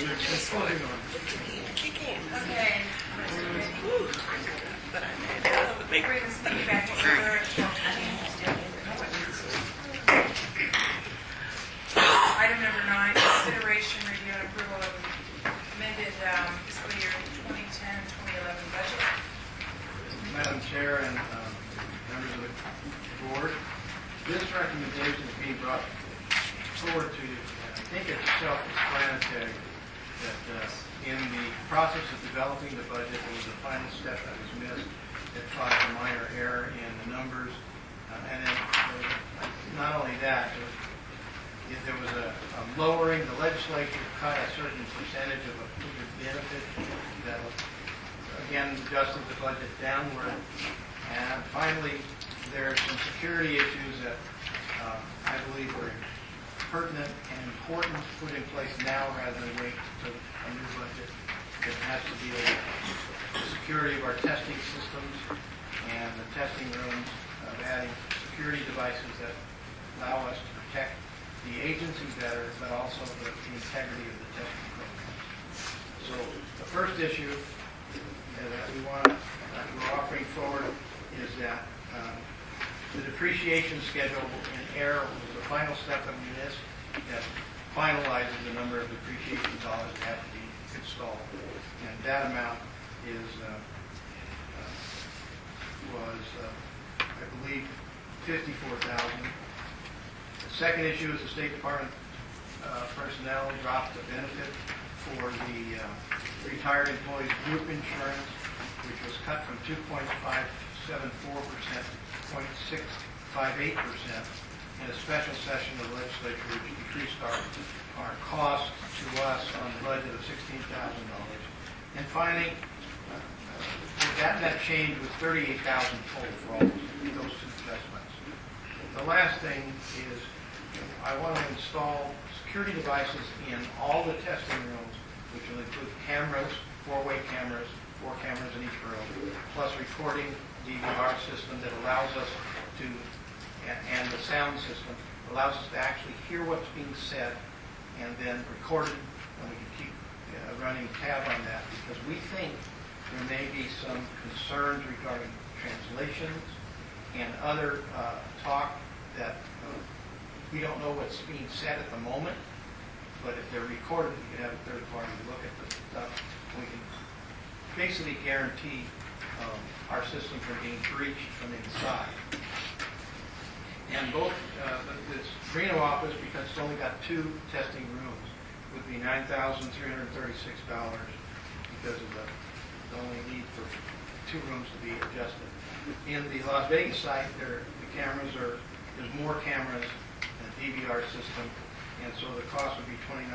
Okay. Bring this meeting back to order. Item number 9, consideration, review, and approval of amended fiscal year 2010-2011 budget. Madam Chair and members of the board, this recommendation is being brought forward to you. I think it's self-explanatory that in the process of developing the budget, there was a final step that was missed that caused a minor error in the numbers. And then not only that, there was a lowering. The legislature cut a certain percentage of a benefit that, again, adjusted the budget downward. And finally, there are some security issues that I believe were pertinent and important to put in place now rather than wait until a new budget that has to deal with the security of our testing systems and the testing rooms, of adding security devices that allow us to protect the agency better, but also the integrity of the testing program. So the first issue that we're offering forward is that the depreciation schedule in error was the final step that we missed that finalizes the number of depreciation dollars that have to be installed. And that amount is was I believe $54,000. The second issue is the State Department personnel dropped the benefit for the retired employees group insurance, which was cut from 2.574% to 0.658% in a special session of the legislature, which decreased our cost to us on the budget of $16,000. And finally, that change was $38,000 total for all those two adjustments. The last thing is I want to install security devices in all the testing rooms, which will include cameras, 4-way cameras, 4 cameras in each room, plus recording DVR system that allows us to, and the sound system allows us to actually hear what's being said and then record it, and we can keep running tab on that, because we think there may be some concerns regarding translations and other talk that we don't know what's being said at the moment, but if they're recorded, you can have a third party look at the stuff. We can basically guarantee our system from being breached from inside. And both this Reno office, because it's only got 2 testing rooms, would be $9,336 because of the only need for 2 rooms to be adjusted. In the Las Vegas site, the cameras there's more cameras and a DVR system, and so the cost would be $20,900,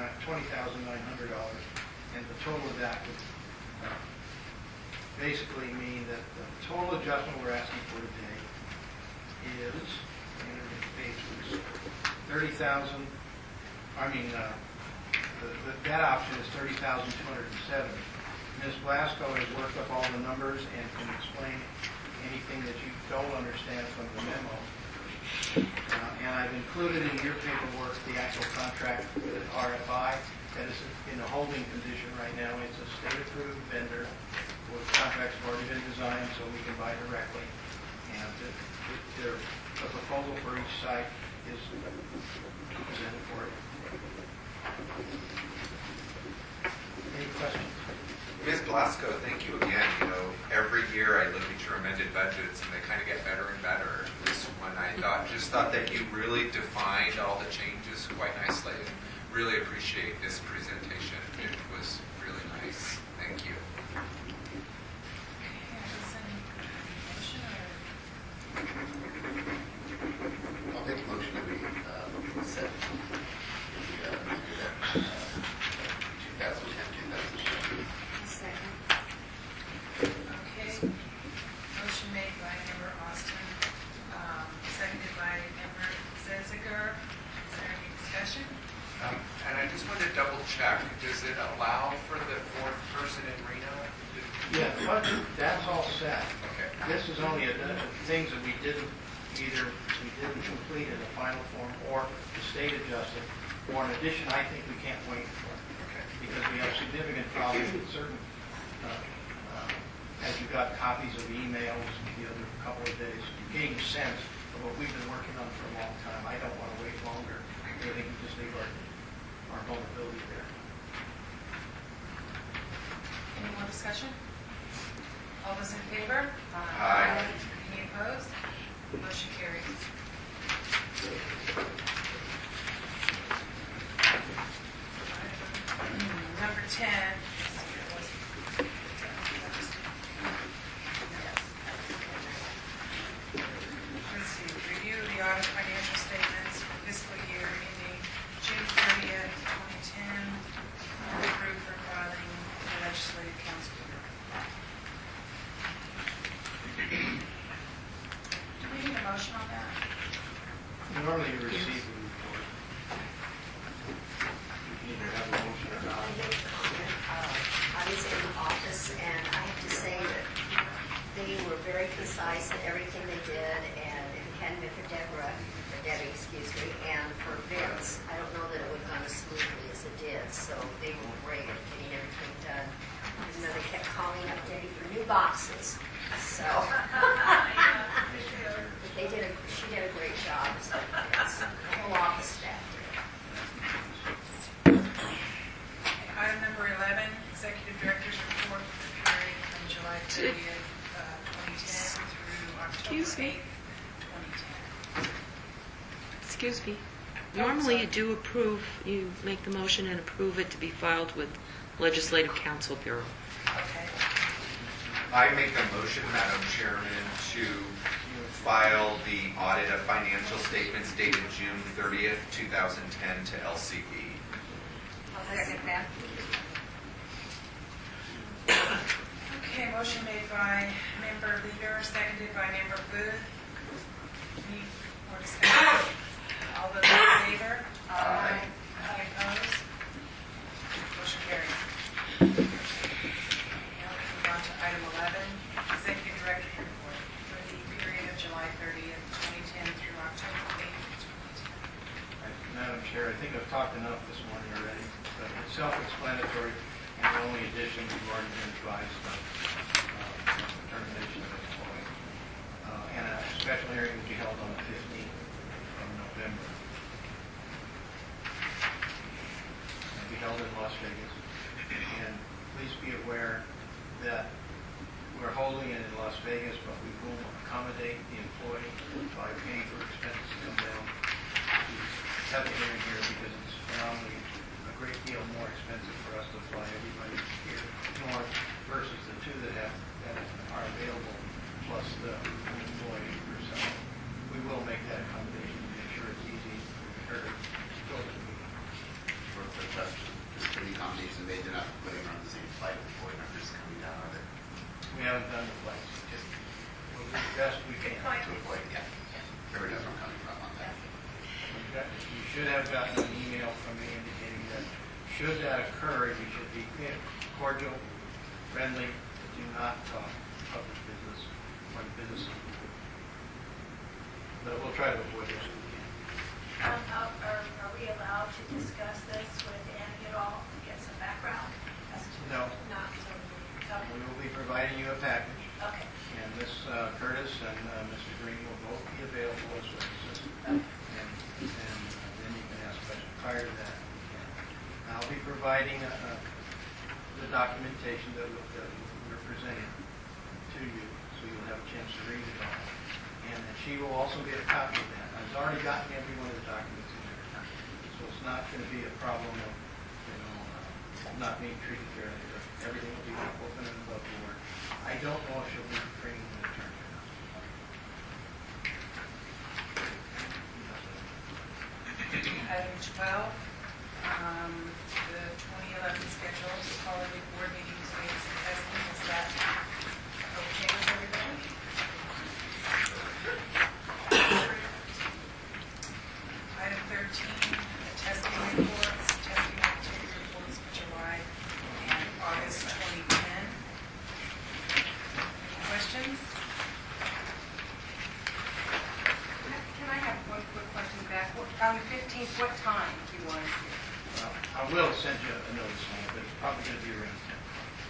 and the total of that would basically mean that the total adjustment we're asking for today is, that option is $30,207. Ms. Blasco has worked up all the numbers and can explain anything that you don't understand from the memo. And I've included in your paperwork the actual contract with RFI that is in a holding condition right now. It's a state-approved vendor. The contract's already been designed so we can buy directly. And the proposal for each site is presented for it. Any questions? Ms. Blasco, thank you again. You know, every year I look at your amended budgets and they kind of get better and better. This one I just thought that you really defined all the changes quite nicely. Really appreciate this presentation. It was really nice. Thank you. I'll make a motion that we set the 2010-2011. Second. Okay. Motion made by Member Austin, seconded by Member Zenziger. Is there any discussion? And I just wanted to double check. Does it allow for the 4th person in Reno? Yeah, that's all set. Okay. This is only things that we didn't complete in the final form, or the state adjusted, or in addition, I think we can't wait for it. Okay. Because we certain, as you got copies of emails the other couple of days, getting a sense of what we've been working on for a long time. I don't want to wait longer. I think we just leave our vulnerability there. Any more discussion? All those in favor? Aye. Any opposed? Motion carries. Number 10. Let's see, review the audit financial statements for fiscal year ending June 30th, 2010, approved for filing in the legislative council. Do we need a motion on that? Normally you receive the report. You either have a motion or not. I was in the office, and I have to say that they were very concise in everything they did, and if it hadn't been for Debbie, and for Vince, I don't know that it would have gone as smoothly as it did, so they were great at getting everything done. You know, they kept calling up Debbie for new boxes, so. But she did a great job, so yes, the whole office staff did. Item number 11, Executive Director's Report for the period from July 30th, 2010 through October Excuse me. 8th, 2010. Excuse me. Normally you do approve, you make the motion and approve it to be filed with Legislative Council Bureau. Okay. I make a motion, Madam Chairman, to file the audit of financial statements dated June 30th, 2010 to LCB. I'll second that. Okay, motion made by Member Leader, seconded by Member Booth. Any more discussion? All those in favor? Aye. Any opposed? Motion carried. Now we move on to item 11, Executive Director Report for the period of July 30th, 2010 through October 8th, 2010. Madam Chair, I think I've talked enough this morning already, but it's self-explanatory, and the only addition we've already been advised of the termination of an employee. And a special hearing will be held on the 15th of November. It'll be held in Las Vegas. And please be aware that we're holding it in Las Vegas, but we will accommodate the employee by paying for expenses to come down to have the hearing here, because it's phenomenally a great deal more expensive for us to fly everybody here north versus the two that are available, plus the employee herself. We will make that accommodation to make sure it's easy for her to go to the meeting. For the question, just for the accommodation, they did not put her on the same flight with board members coming down on it. We haven't done the flights, just we'll do the best we can. To avoid, yeah. Everybody knows where I'm coming from on that. You should have gotten an email from me indicating that should that occur, you should be cordial, friendly, do not talk public business or business. But we'll try to avoid it. Are we allowed to discuss this with Annie at all, to get some background? As to No. Not totally. We will be providing you a package, Okay. and Ms. Curtis and Mr. Green will both be available as witnesses. Okay. And then you can ask questions prior to that. I'll be providing the documentation that we're presenting to you, so you'll have a chance to read it all. And then she will also get a copy of that. I've already gotten every one of the documents in there, so it's not going to be a problem of, not being treated fairly. Everything will be open and above board. I don't know if she'll be bringing an attorney or not. Item 12, the 2011 schedule, quality board meetings, rates, and testing. Is that okay with everybody? Item 13, the testing reports, testing activity reports for July and August 2010. Any questions? Can I have one quick question back? On the 15th, what time do you want us here? Well, I will send you a notice on it, but it's probably going to be around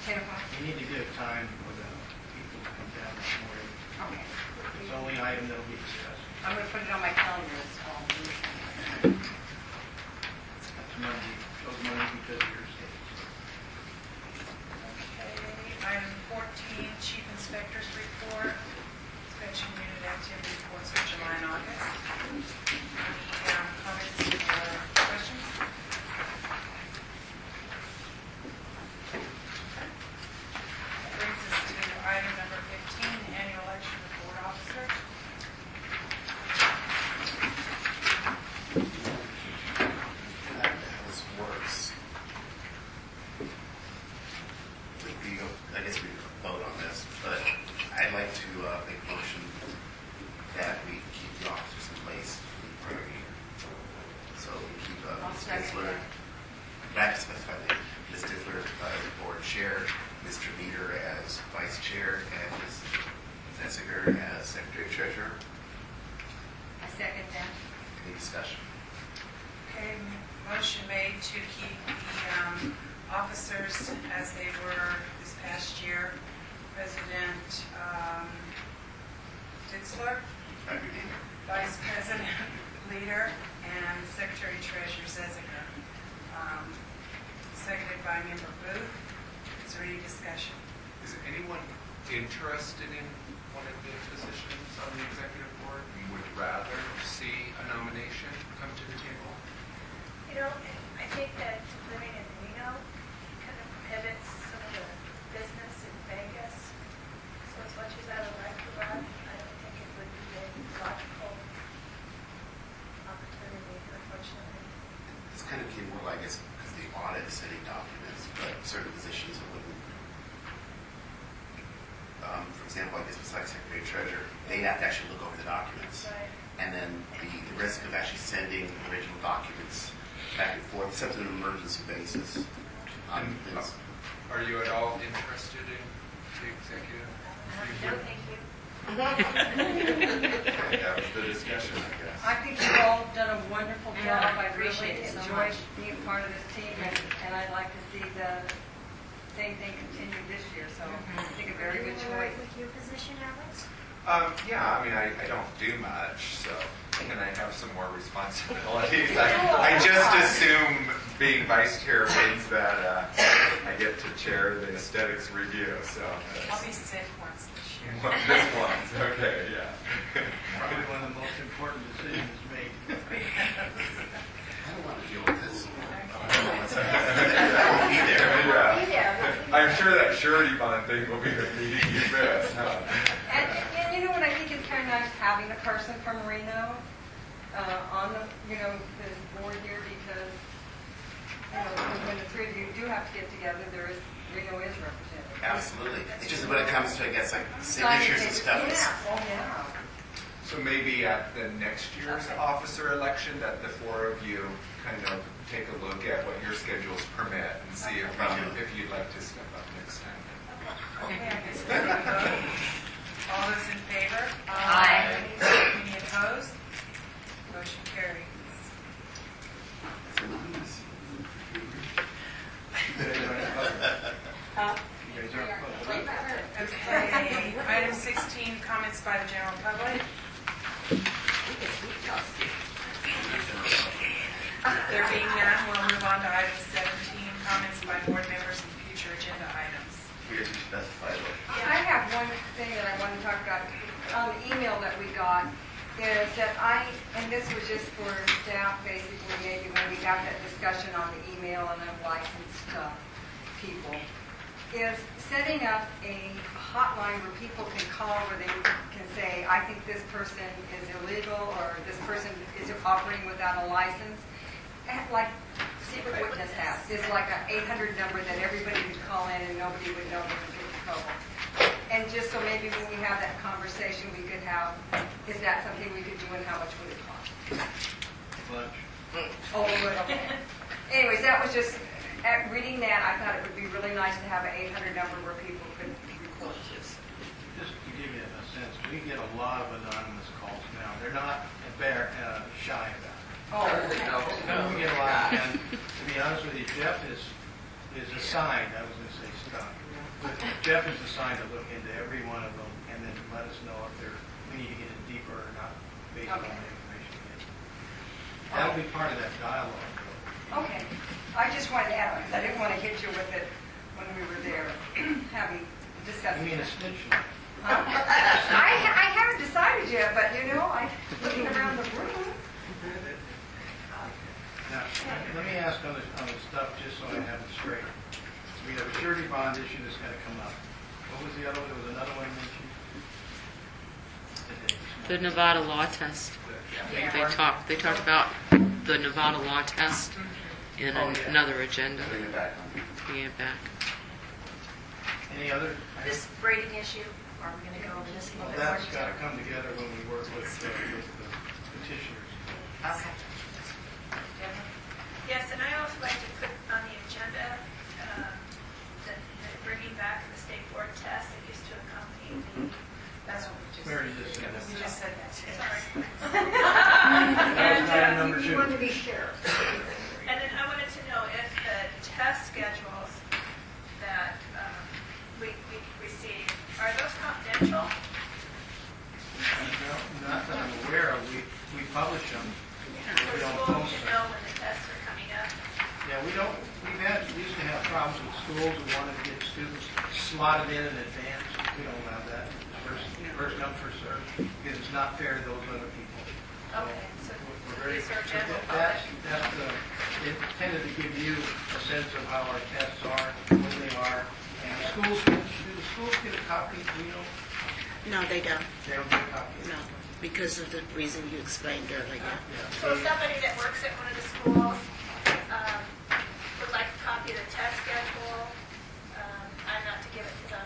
10. 10 o'clock? You need to give time for the people to come down this morning. Okay. It's the only item that will be discussed. I'm going to put it on my calendar. That's Monday, those Monday because of your state. Okay, item 14, Chief Inspector's Report, Inspection Unit Activity Reports for July and August. Any comments or questions? Brings us to item number 15, Annual Election of Board Officers. How this works. I guess we could vote on this, but I'd like to make a motion that we keep the officers in place for the prior year. So we keep Ms. Ditzler, back to specify that Ms. Ditzler as board chair, Mr. Meter as vice chair, and Ms. Zetziger as secretary treasurer. I second that. Any discussion? Okay, motion made to keep the officers as they were this past year. President Ditzler, Vice President Leader, and Secretary Treasurer Zeziger. Seconded by Member Booth. Is there any discussion? Is anyone interested in one of the positions on the executive board? You would rather see a nomination come to the table? You know, I think that living in Reno kind of prohibits some of the business in Vegas. So as much as I would like to run, I don't think it would be a logical opportunity, unfortunately. This kind of came more, I guess, because the audit is sending documents, but certain positions it wouldn't. For example, I guess besides secretary treasurer, they'd have to actually look over the documents. Right. And then the risk of actually sending original documents back and forth, except on an emergency basis. Things. Are you at all interested in the executive? No, thank you. That was the discussion, I guess. I think you've all done a wonderful Yeah, job. I I really appreciate it so enjoyed much. being part of this team, and I'd like to see the same thing continue this year. So I think a very good Are you all right choice. with your position, Alex? Yeah, I mean, I don't do much, so can I have some more responsibilities? I just assume being vice chair means that I get to chair the aesthetics review, so. I'll be sick once this year. This one's, okay, yeah. Probably one of the most important decisions made. I don't want to deal with this. I I won't be there. Be there. I'm sure that surety bond thing will be the meeting you miss, huh? And you know what I think is kind of nice, having a person from Reno on the, this board here, because, when the three of you do have to get together, Reno is represented. Absolutely. It's just when it comes to, I guess, like signatures and stuff. Yeah, oh yeah. So maybe at the next year's officer election, that the four of you kind of take a look at what your schedules permit and see if you'd like to step up next time. Okay, I guess we're going to vote. All those in favor? Aye. Any opposed? Motion carries. You guys aren't opposed. Okay, item 16, comments by the general public. There being none, we'll move on to item 17, comments by board members and future agenda items. We have to specify what. I have one thing that I want to talk about. On the email that we got, is that and this was just for staff, basically, maybe when we got that discussion on the email and the licensed people, is setting up a hotline where people can call where they can say, I think this person is illegal, or this person is operating without a license. Like Secret Witness has. It's like an 800 number that everybody could call in and nobody would know they would get in trouble. And just so maybe when we have that conversation, we could have, is that something we could do and how much would it cost? Lunch. Oh, okay. Anyways, that was just, reading that, I thought it would be really nice to have an 800 number where people could report to. Just to give you a sense, we get a lot of anonymous calls now. They're not shy about it. Oh, No, we get a lot, and to be honest with you, Jeff is assigned, I was going to say stuck, Jeff is assigned to look into every one of them and then let us know if we need to get in deeper or not based on the Okay. information we get. That'll be part of that dialogue. Okay. I just wanted to add, because I didn't want to hit you with it when we were there, having discussed. You mean a it. snitch? Huh? I haven't decided yet, but I'm looking around the room. Now, let me ask on the stuff, just so I have it straight. We have a surety bond issue that's going to come up. What was the other one? There was another one mentioned? The Nevada law test. Yeah. They talked about the Nevada law test in Oh, yeah. another agenda. Bring it back on. Bring it back. Any other? This braiding issue, are we going to go over this a Well, little bit more? that's got to come together when we work with the petitioners. Okay. Yes, and I also like to put on the agenda that bringing back the state board test that used to accompany the. That's what we just. We already just said that. We just said that too. Sorry. That was item number You 2. want to be sure. And then I wanted to know if the test schedules that we receive, are those confidential? No, not that I'm aware of. We publish them. For We don't schools post to them. know when the tests are coming up? Yeah, we used to have problems with schools who wanted to get students slotted in advance. We don't allow that. First come, first served, because it's not fair to those other people. Okay, so We're very- these are general that's, public. intended to give you a sense of how our tests are, when they are. And do the schools get a copy? Do you know? No, they don't. They don't get a copy? No, because of the reason you explained earlier. Yeah. So if somebody that works at one of the schools would like a copy of the test schedule, I'm not to give it to them,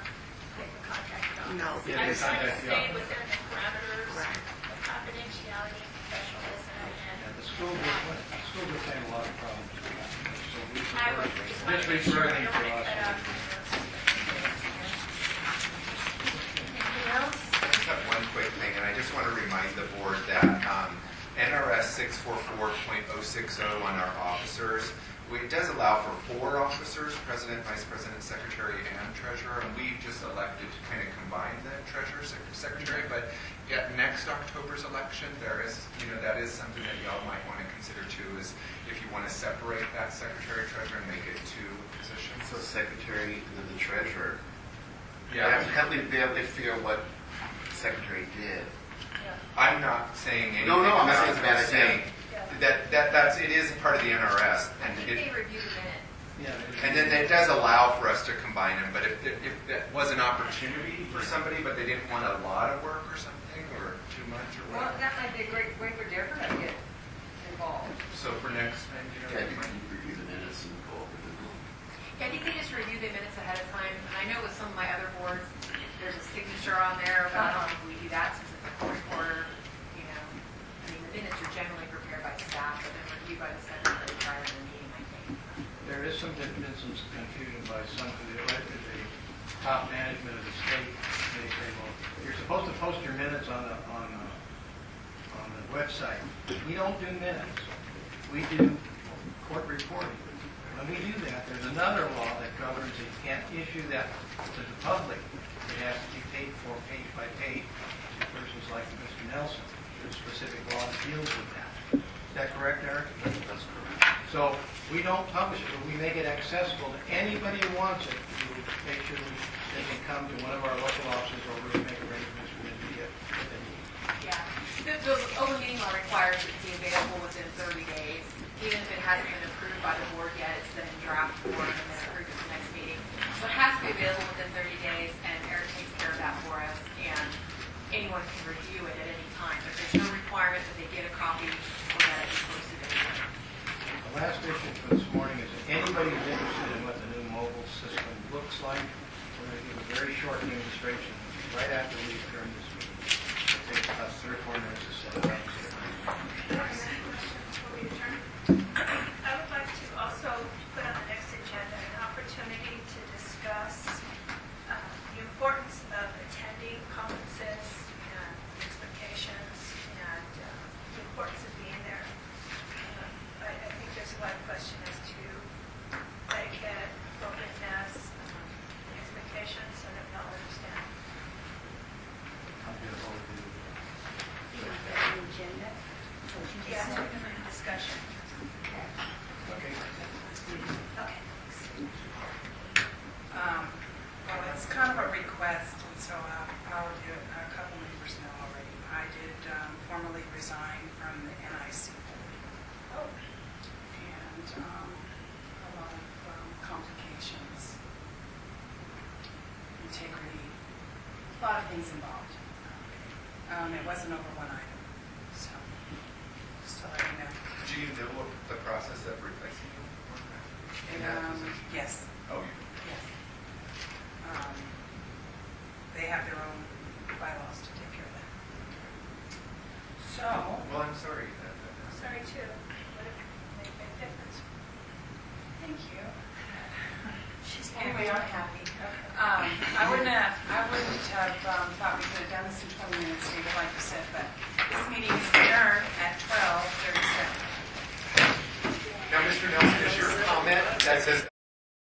they can contact the office. No, I'm because- trying to Contact the stay office. within the parameters Right. of confidentiality, professionalism, Yeah, and the schools are saying a lot of problems. So we I would prefer, just want to just make sure refer I them don't to make us. that up. Anything else? I just have one quick thing, and I just want to remind the board that NRS 644.060 on our officers, it does allow for 4 officers, president, vice president, secretary, and treasurer, and we've just elected to kind of combine the treasurer, secretary, but at next October's election, that is something that y'all might want to consider too, is if you want to separate that secretary, treasurer, and make it 2 positions. So secretary and then the treasurer. Yeah. How do they figure what the secretary did? I'm not saying anything. No, I'm not saying about it's a bad it. I'm saying it is part of the NRS, I and think they review the minutes. Yeah. and then it does allow for us to combine them. But if that was an opportunity for somebody, but they didn't want a lot of work or something, or too much, or Well, whatever. that might be a great way for Deborah to get involved. So for next time, Yeah, you can review the minutes and go over them. Yeah, I think they just review the minutes ahead of time. And I know with some of my other boards, there's a signature on there, but I don't know if we do that since it's a court reporter. I mean, the minutes are generally prepared by staff, but then reviewed by the secretary prior to the meeting, I think. There is been some confusion by some of the top management of the state. They say, well, you're supposed to post your minutes on the website. We don't do minutes. We do court reporting. When we do that, there's another law that governs it. You can't issue that to the public. It has to be paid for page by page to persons like Mr. Nelson. There's a specific law that deals with that. Is that correct, Eric? That's correct. So we don't publish it, but we make it accessible to anybody who wants it. We make sure they can come to one of our local offices, or we make arrangements for them to get what they need. Yeah. The open meeting law requires it to be available within 30 days. Even if it hasn't been approved by the board yet, it's then in draft form and then approved at the next meeting. So it has to be available within 30 days, and Eric takes care of that for us, and anyone can review it at any time. But there's no requirement that they get a copy or that it's posted anywhere. The last issue for this morning is if anybody who's interested in what the new mobile system looks like, we're going to give a very short demonstration right after we adjourn this meeting. It'll take about 3 or 4 minutes to set it up. Before we adjourn, I would like to also put on the next agenda an opportunity to discuss the importance of attending conferences and expectations and the importance of being there. I think there's a lot of question as to etiquette, appropriateness, expectations, and a lot of things involved. It wasn't over one item, so, just to let you know. Do you know what the process of replacing them? In that position? Yes, Oh, you. yes. They have their own bylaws to take care of that. So, Well, I'm sorry. Sorry too. Would it make a big difference? thank you. She's Anyway, I'm happy. I wouldn't have thought we could have done this in 20 minutes, David, like you said, but